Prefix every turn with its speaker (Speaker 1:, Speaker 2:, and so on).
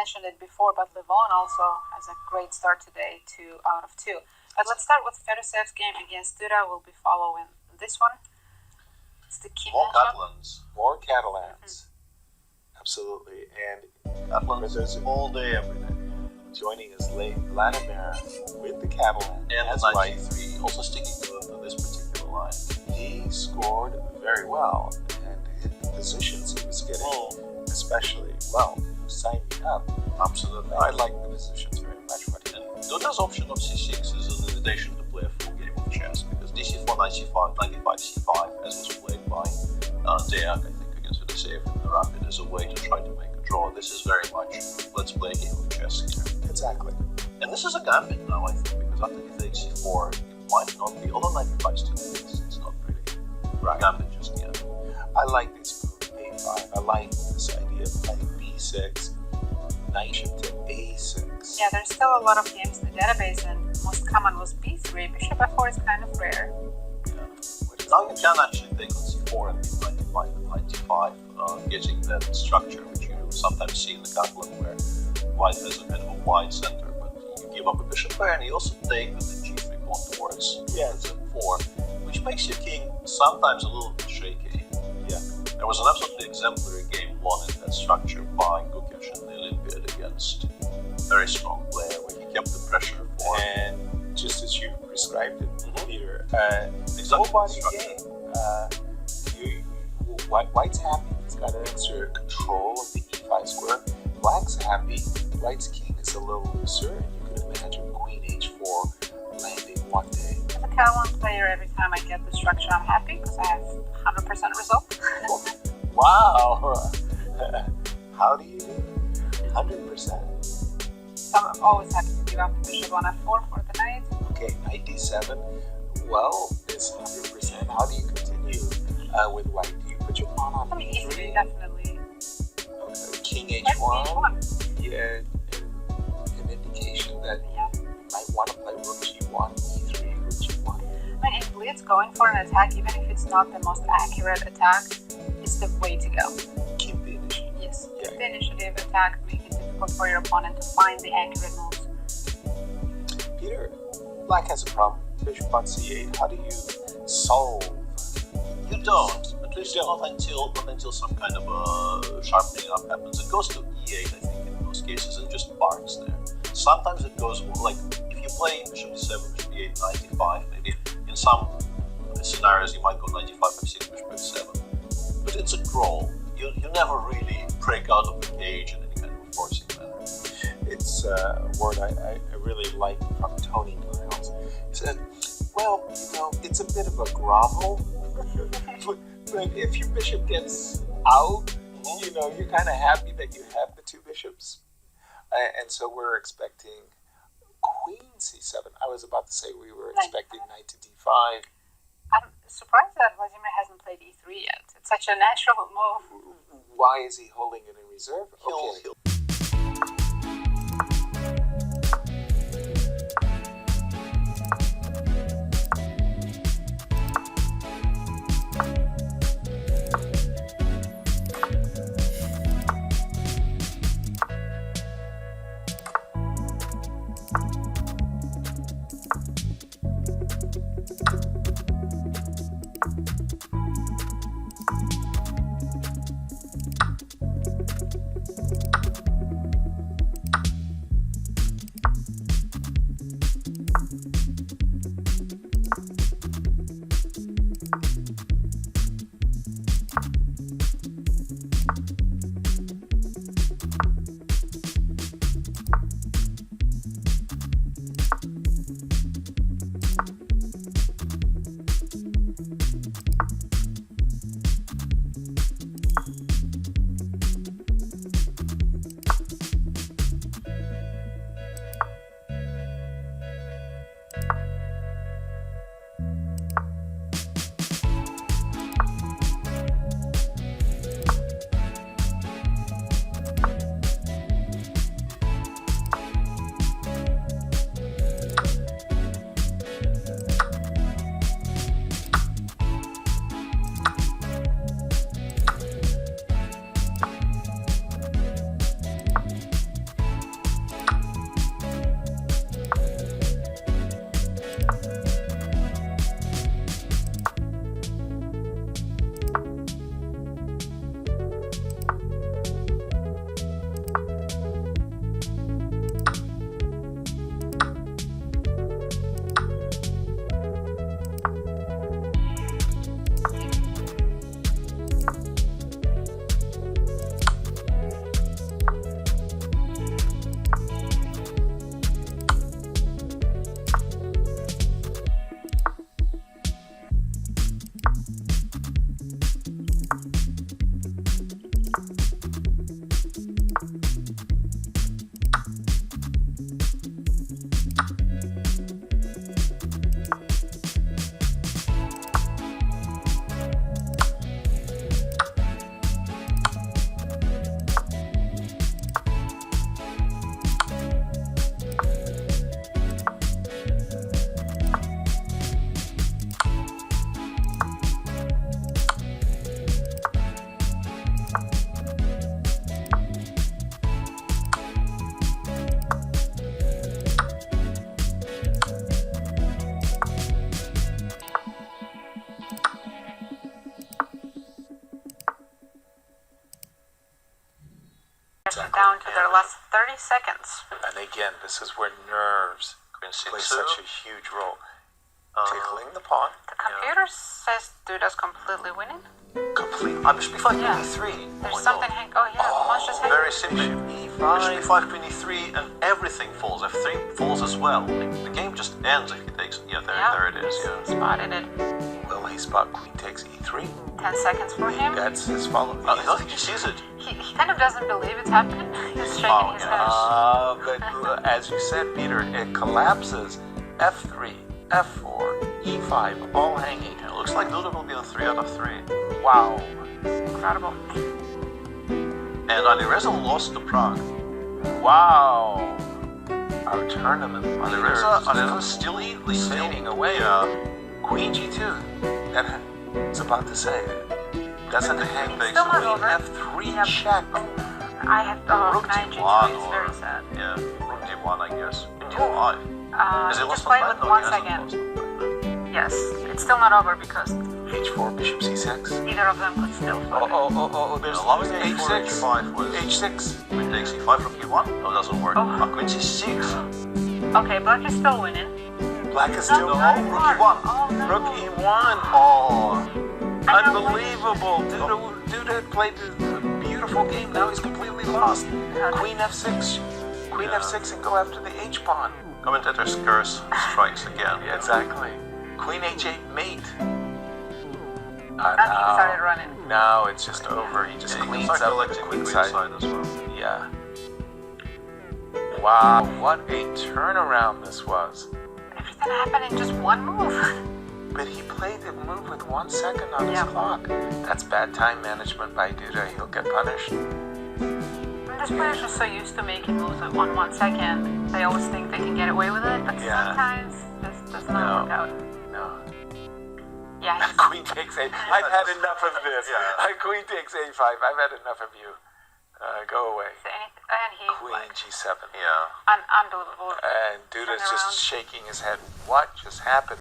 Speaker 1: mentioned it before, but Levon also has a great start today, 2 out of 2. But let's start with Fedoseev's game against Duda. We'll be following this one. It's the key
Speaker 2: More
Speaker 1: matchup.
Speaker 2: Catalans.
Speaker 3: More Catalans. Absolutely. And
Speaker 2: Catalans all day, every day.
Speaker 3: joining us late, Vladimir with the Catalan.
Speaker 2: And
Speaker 3: as
Speaker 2: the
Speaker 3: white.
Speaker 2: 93, also sticking to this particular line.
Speaker 3: He scored very well and hit the positions he was getting especially well. Sign me up.
Speaker 2: Absolutely.
Speaker 3: I like the positions very much. What he
Speaker 2: And Duda's option of c6 is an invitation to play a full game of chess, because dc4, knight c5, knight e5, c5, as was played by Deak, I think, against Fedoseev in the Rapid, is a way to try to make a draw. This is very much, let's play a game of chess here.
Speaker 3: Exactly.
Speaker 2: And this is a gambit now, I think, because after you take c4, it might not be, although knight e5 is still it's not really a gambit just yet.
Speaker 3: I like this move, a5. I like this idea of playing b6, knight to a6.
Speaker 1: Yeah, there's still a lot of games in the database, and most common was b3. Bishop f4 is kind of rare.
Speaker 2: Now you can actually take on c4 and beat knight e5 and knight e5, getting that structure which you sometimes see in the Catalan, where white has a kind of a wide center, but you give up a bishop pair, and you also take with the g3 pawn towards z4, which makes your king sometimes a little bit shaky.
Speaker 3: Yeah.
Speaker 2: There was an absolutely exemplary game won in that structure by Gukesh in the Olympiad against a very strong player, where he kept the pressure for
Speaker 3: And just as you prescribed it, Peter,
Speaker 2: exactly
Speaker 3: body game. White's happy. He's got an extra control of the e5 square. Black's happy. White's king is a little looser, and you can imagine queen h4 landing one day.
Speaker 1: As a Catalan player, every time I get the structure, I'm happy because I have 100% result.
Speaker 3: Wow! How do you do it? 100%.
Speaker 1: So I'm always happy to give up bishop on f4 for the knight.
Speaker 3: Okay, knight d7. Well, it's 100%. How do you continue with white? Do you put your pawn on
Speaker 1: I mean,
Speaker 3: e3?
Speaker 1: e3 definitely.
Speaker 3: King
Speaker 1: Let's
Speaker 3: h1?
Speaker 1: h1.
Speaker 3: Yeah, an indication that
Speaker 1: Yeah.
Speaker 3: you might want to play rook g1, e3, rook g1.
Speaker 1: I mean, in Blitz, going for an attack, even if it's not the most accurate attack, is the way to go.
Speaker 3: Keep the initiative.
Speaker 1: Yes.
Speaker 3: Yeah.
Speaker 1: The initiative attack make it difficult for your opponent to find the accurate moves.
Speaker 3: Peter, black has a problem. Bishop on c8. How do you solve?
Speaker 2: You don't, at least not until some kind of a sharpening up happens. It goes to e8, I think, in most cases, and just parks there. Sometimes it goes, like, if you play bishop d7, bishop e8, knight e5, maybe in some scenarios you might go knight e5, f6, bishop f7. But it's a crawl. You never really break out of the cage in any kind of a forcing manner.
Speaker 3: It's a word I really like from Tony Niles. He said, well, it's a bit of a grovel, but if your bishop gets out, you're kind of happy that you have the two bishops. And so we're expecting queen c7. I was about to say we were expecting knight to d5.
Speaker 1: I'm surprised that Vladimir hasn't played e3 yet. It's such a natural move.
Speaker 3: Why is he holding it in reserve?
Speaker 2: He'll
Speaker 1: down to their last 30 seconds.
Speaker 3: And again, this is where nerves
Speaker 2: Queen
Speaker 3: play
Speaker 2: C2.
Speaker 3: such a huge role. Tickling the pawn.
Speaker 1: The computer says Duda's completely winning.
Speaker 3: Complete.
Speaker 2: Bishop e5,
Speaker 1: Yeah.
Speaker 2: queen e3.
Speaker 1: There's something oh yeah, pawn's just hanging.
Speaker 2: Very simply. Bishop e5, queen e3, and everything falls. F3 falls as well. The game just ends if he takes. Yeah, there it is. Yeah.
Speaker 1: Spotted it.
Speaker 3: Will he spot queen takes e3?
Speaker 1: 10 seconds for him.
Speaker 3: That's his follow.
Speaker 2: I don't think he sees it.
Speaker 1: He kind of doesn't believe it's happening. He's shaking his head.
Speaker 3: But as you said, Peter, it collapses. F3, F4, E5, all hanging.
Speaker 2: It looks like Duda will be on 3 out of 3.
Speaker 3: Wow.
Speaker 1: Incredible.
Speaker 2: And Alireza lost to Prague.
Speaker 3: Wow. Our tournament.
Speaker 2: Alireza still
Speaker 3: fading away.
Speaker 2: Yeah.
Speaker 3: Queen G2. That's about to say. Doesn't hang.
Speaker 1: It's still not
Speaker 3: Queen
Speaker 1: over.
Speaker 3: F3 check.
Speaker 1: I have
Speaker 2: Rook
Speaker 1: knight
Speaker 2: D1
Speaker 1: G2 is
Speaker 2: or
Speaker 1: very sad.
Speaker 2: yeah, Rook D1 I guess. D5. Is it
Speaker 1: Just
Speaker 2: lost
Speaker 1: play
Speaker 2: on
Speaker 1: with
Speaker 2: that?
Speaker 1: 1
Speaker 2: No, he
Speaker 1: second.
Speaker 2: hasn't lost on that.
Speaker 1: Yes, it's still not over because
Speaker 3: H4, bishop C6.
Speaker 1: either of them could still fall.
Speaker 3: Oh, there's
Speaker 2: Allowing
Speaker 3: H6.
Speaker 2: H5 was
Speaker 3: H6.
Speaker 2: Queen takes E5 from E1. No, it doesn't work.
Speaker 1: Oh.
Speaker 2: Queen C6.
Speaker 1: Okay, black is still winning.
Speaker 3: Black is still
Speaker 2: No,
Speaker 3: home.
Speaker 2: Rook E1.
Speaker 1: Oh no.
Speaker 3: Rook E1. Oh,
Speaker 1: I know,
Speaker 3: unbelievable. Duda played a beautiful game. Now he's completely lost. Queen F6. Queen F6 and go after the H pawn.
Speaker 2: Commentator's curse strikes again.
Speaker 3: Yeah, exactly. Queen H8 mate.
Speaker 1: Now he started running.
Speaker 3: Now it's just over. He just
Speaker 2: Yeah, you can
Speaker 3: cleans
Speaker 2: start
Speaker 3: up the
Speaker 2: collecting the
Speaker 3: queen
Speaker 2: queen
Speaker 3: side.
Speaker 2: side as well.
Speaker 3: Yeah. Wow, what a turnaround this was.
Speaker 1: Everything happened in just one move.
Speaker 3: But he played the move with 1 second on his
Speaker 1: Yeah.
Speaker 3: clock. That's bad time management by Duda. He'll get punished.
Speaker 1: And this player's just so used to making moves with 1 second. They always think they can get away with it, but
Speaker 3: Yeah.
Speaker 1: sometimes this does not work out.
Speaker 3: No.
Speaker 1: Yeah, he's
Speaker 3: Queen takes A. I've had enough of this.
Speaker 2: Yeah.
Speaker 3: Queen takes A5. I've had enough of you. Go away.
Speaker 1: and he
Speaker 3: Queen
Speaker 1: like
Speaker 3: G7.
Speaker 2: Yeah.
Speaker 1: unbelievable.
Speaker 3: And Duda's
Speaker 1: Turnaround.
Speaker 3: just shaking his head. What just happened?